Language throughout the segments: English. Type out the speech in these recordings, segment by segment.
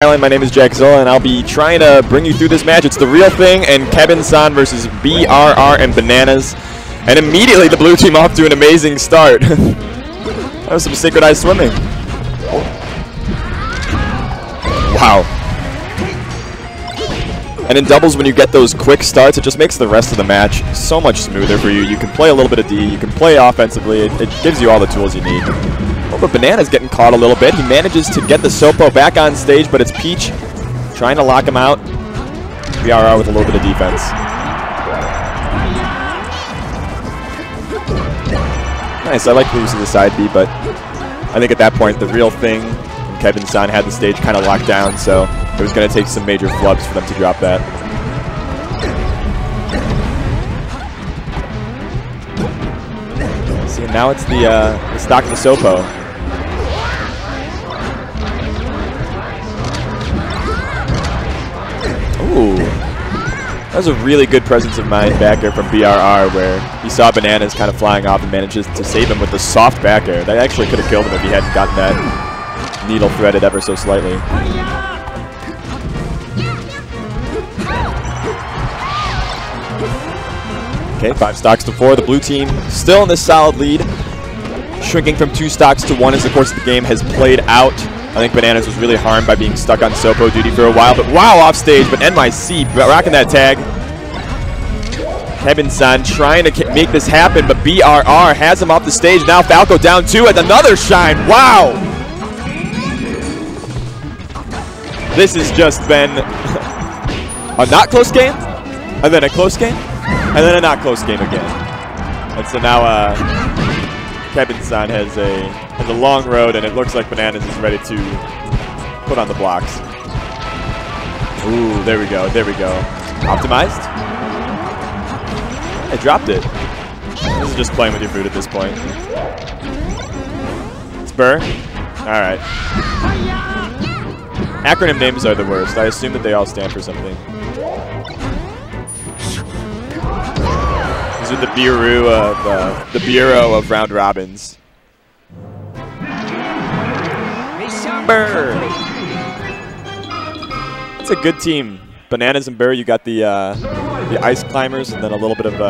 Talent. My name is Jack Zola, and I'll be trying to bring you through this match. It's The Real Thing and Kebinsan versus BRR and Bananas. And immediately the blue team off to an amazing start. That was some synchronized swimming. Wow. And in doubles, when you get those quick starts, it just makes the rest of the match so much smoother for you. You can play a little bit of D, you can play offensively, it gives you all the tools you need. Oh, but Banana's getting caught a little bit. He manages to get the Sopo back on stage, but it's Peach trying to lock him out. BRR with a little bit of defense. Nice, I like the use of the side B, but I think at that point, The Real Thing and Kebinsan had the stage kind of locked down, so it was going to take some major flubs for them to drop that. See, now it's the stock of the Sopo. Ooh. That was a really good presence of mind back air from BRR, where he saw Bananas kind of flying off and manages to save him with the soft back air. That actually could have killed him if he hadn't gotten that needle threaded ever so slightly. Okay, 5 stocks to 4. The blue team still in this solid lead, shrinking from 2 stocks to 1 as the course of the game has played out. I think Bananas was really harmed by being stuck on Sopo duty for a while, but wow, off stage, but NYC rocking that tag. Kebinsan trying to make this happen, but BRR has him off the stage. Now Falco down 2 at another shine. Wow! This has just been a not close game, and then a close game, and then a not close game again. And so now Kebinsan has a long road, and it looks like Bananas is ready to put on the blocks. Ooh, there we go, there we go. Optimized. I dropped it. This is just playing with your food at this point. Spur. All right. Acronym names are the worst. I assume that they all stand for something. These are the bureau of round robins. Burr. It's a good team. Bananas and Burr, you got the ice climbers, and then a little bit of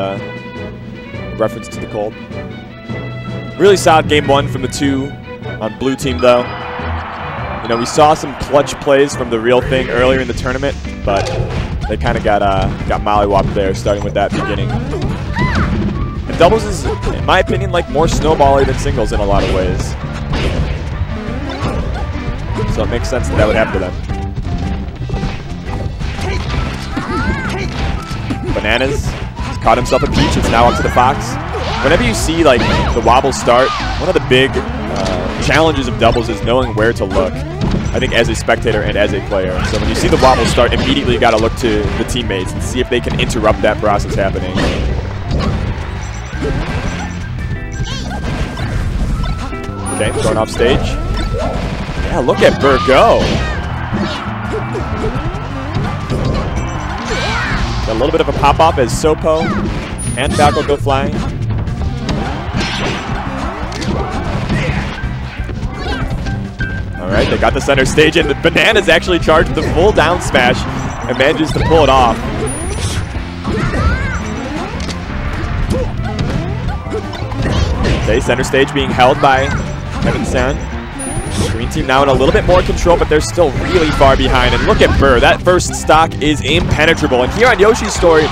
reference to the cold. Really solid game 1 from the 2 on blue team, though. You know, we saw some clutch plays from The Real Thing earlier in the tournament, but they kind of got mollywopped there, starting with that beginning. And doubles is, in my opinion, like more snowbally than singles in a lot of ways. So it makes sense that would happen to them. Bananas has caught himself a Peach. It's now up to the Fox. Whenever you see like the wobble start, one of the big challenges of doubles is knowing where to look. I think as a spectator and as a player. So when you see the wobble start, immediately you got to look to the teammates and see if they can interrupt that process happening. Okay, going off stage. Yeah, look at Burr go. Got a little bit of a pop-off as Sopo and Falco go flying. All right, they got the center stage, and the Bananas actually charged the full down smash and manages to pull it off. Okay, center stage being held by Kebinsan. Green team now in a little bit more control, but they're still really far behind. And look at Burr. That first stock is impenetrable. And here on Yoshi's story,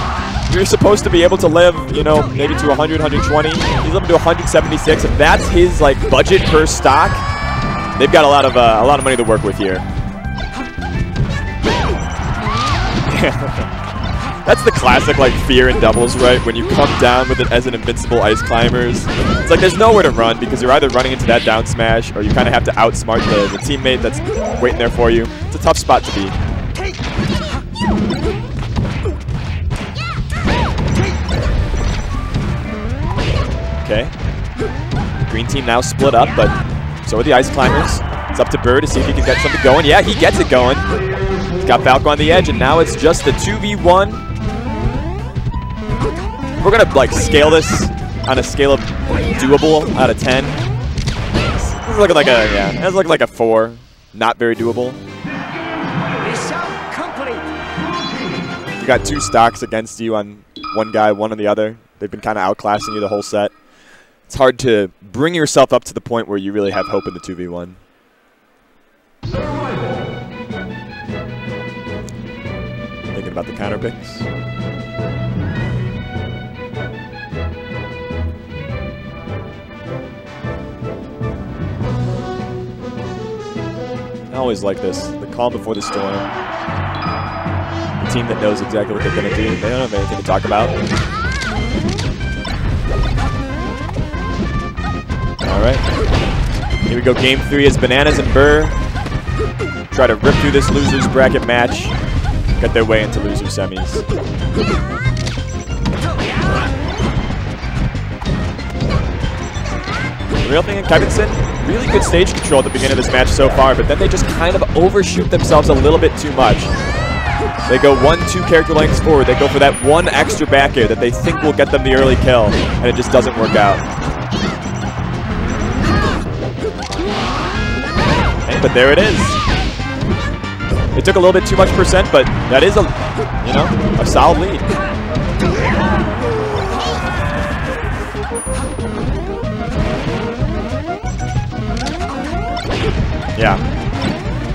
you're supposed to be able to live, you know, maybe to 100, 120. He's living to 176. If that's his like budget per stock, they've got a lot of money to work with here. That's the classic like fear in doubles, right? When you come down with it as an invincible ice climbers, it's like there's nowhere to run because you're either running into that down smash or you kind of have to outsmart the teammate that's waiting there for you. It's a tough spot to be. Okay. Green team now split up, but so are the ice climbers. It's up to Burr to see if he can get something going. Yeah, he gets it going. He's got Falco on the edge, and now it's just the 2v1. We're gonna like scale this on a scale of doable out of 10. This is looking like a it's looking like a 4, not very doable. You got 2 stocks against you on one guy, one on the other. They've been kind of outclassing you the whole set. It's hard to bring yourself up to the point where you really have hope in the 2v1. Thinking about the counter picks. I always like this, the calm before the storm. The team that knows exactly what they're going to do. They don't have anything to talk about. All right. Here we go, game 3 as Bananas and Burr try to rip through this losers bracket match, get their way into loser semis. TheRealThing and Kebinsan, really good stage control at the beginning of this match so far, but then they just kind of overshoot themselves a little bit too much. They go 1-2 character lengths forward. They go for that one extra back air that they think will get them the early kill, and it just doesn't work out. Okay, but there it is. It took a little bit too much percent, but that is a solid lead. Yeah.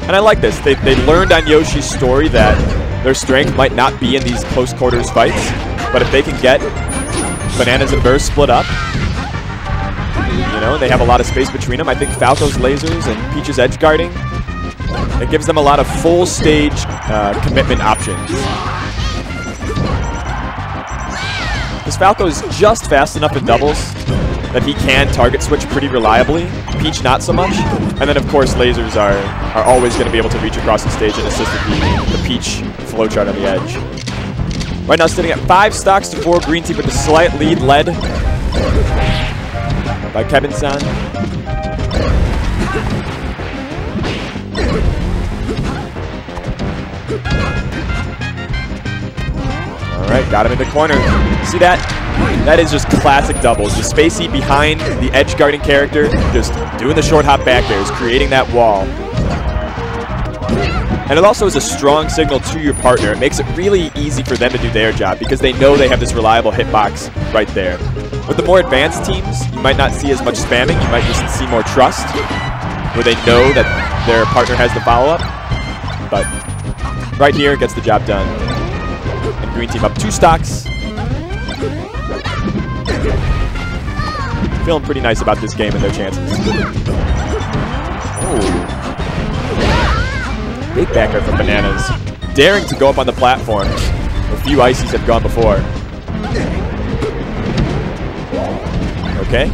And I like this. They learned on Yoshi's story that their strength might not be in these close quarters fights, but if they can get Bananas and Burr split up, they have a lot of space between them. I think Falco's lasers and Peach's edge guarding, it gives them a lot of full stage commitment options. Because Falco's just fast enough in doubles that he can target switch pretty reliably. Peach not so much. And then of course lasers are always going to be able to reach across the stage and assist the Peach flowchart on the edge. Right now sitting at 5 stocks to 4, green team with a slight lead led by Kebinsan. Alright, got him in the corner. See that? That is just classic doubles. Just spacey behind the edge guarding character, just doing the short hop back airs, creating that wall. And it also is a strong signal to your partner. It makes it really easy for them to do their job because they know they have this reliable hitbox right there. With the more advanced teams, you might not see as much spamming. You might just see more trust, where they know that their partner has the follow-up. But right here, it gets the job done. And green team up 2 stocks. Feeling pretty nice about this game and their chances. Oh. Big backer from Bananas. Daring to go up on the platform. A few ices have gone before. Okay.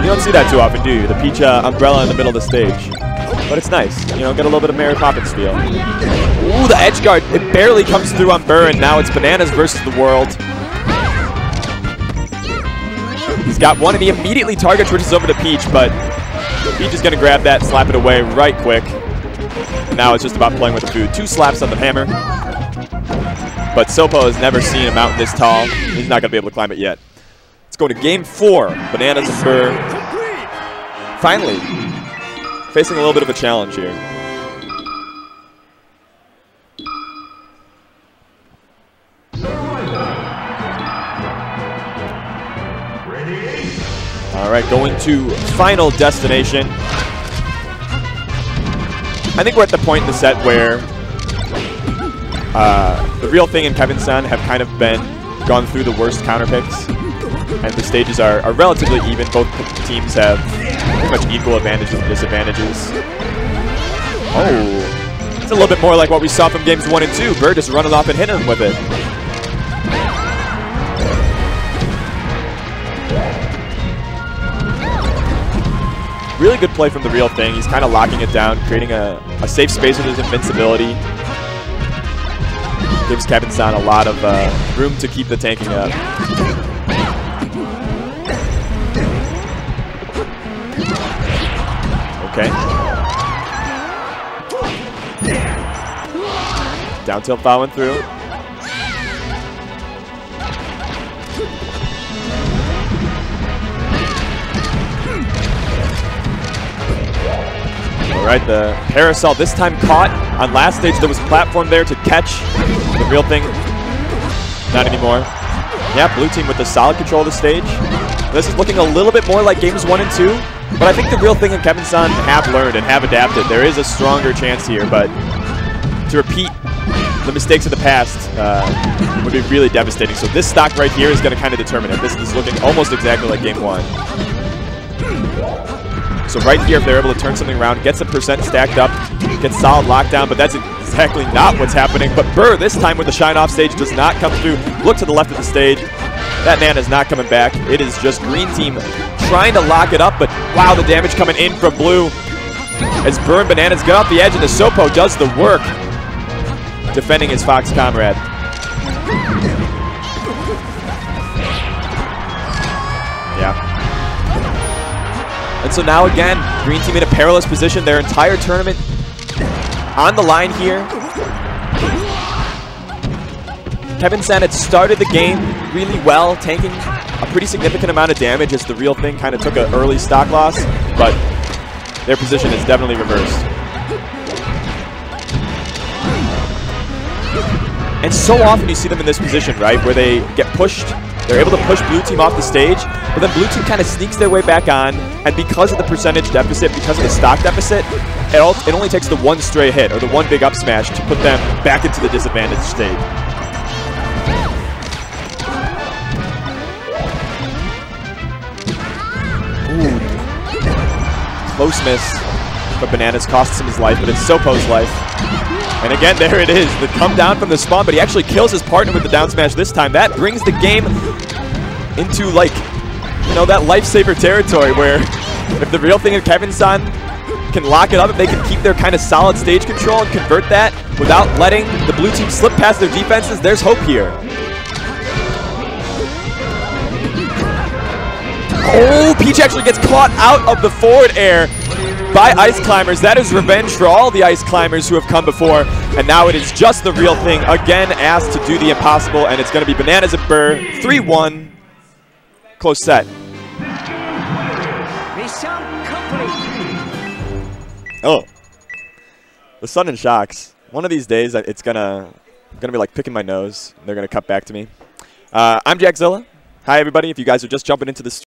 You don't see that too often, do you? The Peach umbrella in the middle of the stage. But it's nice. Get a little bit of Mary Poppins feel. Ooh, the edge guard. It barely comes through on Burr, and now it's Bananas versus the world. He's got one, and he immediately target switches over to Peach, but Peach is going to grab that, slap it away right quick. And now it's just about playing with the food. 2 slaps on the hammer. But Sopo has never seen a mountain this tall. He's not going to be able to climb it yet. Let's go to game 4. Bananas and Burr. Finally, facing a little bit of a challenge here. All right, going to final destination. I think we're at the point in the set where TheRealThing and Kebinsan have kind of gone through the worst counter picks, and the stages are relatively even. Both teams have pretty much equal advantages and disadvantages. Oh, it's a little bit more like what we saw from games 1 and 2. Burr just running off and hitting him with it. Really good play from TheRealThing. He's kind of locking it down, creating a safe space with his invincibility. Gives Kebinsan a lot of room to keep the tanking up. Okay. Down tilt following through. right? The parasol this time caught. On last stage, there was a platform there to catch the real thing. Not anymore. Yeah, blue team with the solid control of the stage. This is looking a little bit more like games 1 and 2, but I think the real thing and Kebinsan have learned and have adapted. There is a stronger chance here, but to repeat the mistakes of the past would be really devastating. So this stock right here is going to kind of determine it. This is looking almost exactly like game 1. So right here, if they're able to turn something around, get some percent stacked up, get solid lockdown, but that's exactly not what's happening. But Burr, this time with the shine off stage, does not come through. Look to the left of the stage. That man is not coming back. It is just green team trying to lock it up, but wow, the damage coming in from blue. As Burr and Bananas get off the edge, and the Sopo does the work, defending his Fox comrade. Yeah. And so now again, green team in a perilous position. Their entire tournament on the line here. Kebinsan had started the game really well, tanking a pretty significant amount of damage as the real thing kind of took an early stock loss, but their position is definitely reversed. And so often you see them in this position, right, where they get pushed. They're able to push blue team off the stage, but then blue team kind of sneaks their way back on, and because of the percentage deficit, because of the stock deficit, it only takes the one stray hit or the one big up smash to put them back into the disadvantaged state. Ooh. Close miss, but Bananas costs him his life, but it's Sopo's life. And again, there it is, the come down from the spawn, but he actually kills his partner with the down smash this time. That brings the game into, like, you know, that lifesaver territory where if the real thing of Kebinsan can lock it up, if they can keep their kind of solid stage control and convert that without letting the blue team slip past their defenses, there's hope here. Oh, Peach actually gets caught out of the forward air by Ice Climbers. That is revenge for all the Ice Climbers who have come before, and now it is just the real thing again asked to do the impossible, and it's going to be Bananas and Burr, 3-1, close set. Oh, the sudden shocks. One of these days, it's gonna be like picking my nose. They're gonna cut back to me. I'm Jackzilla. Hi everybody. If you guys are just jumping into the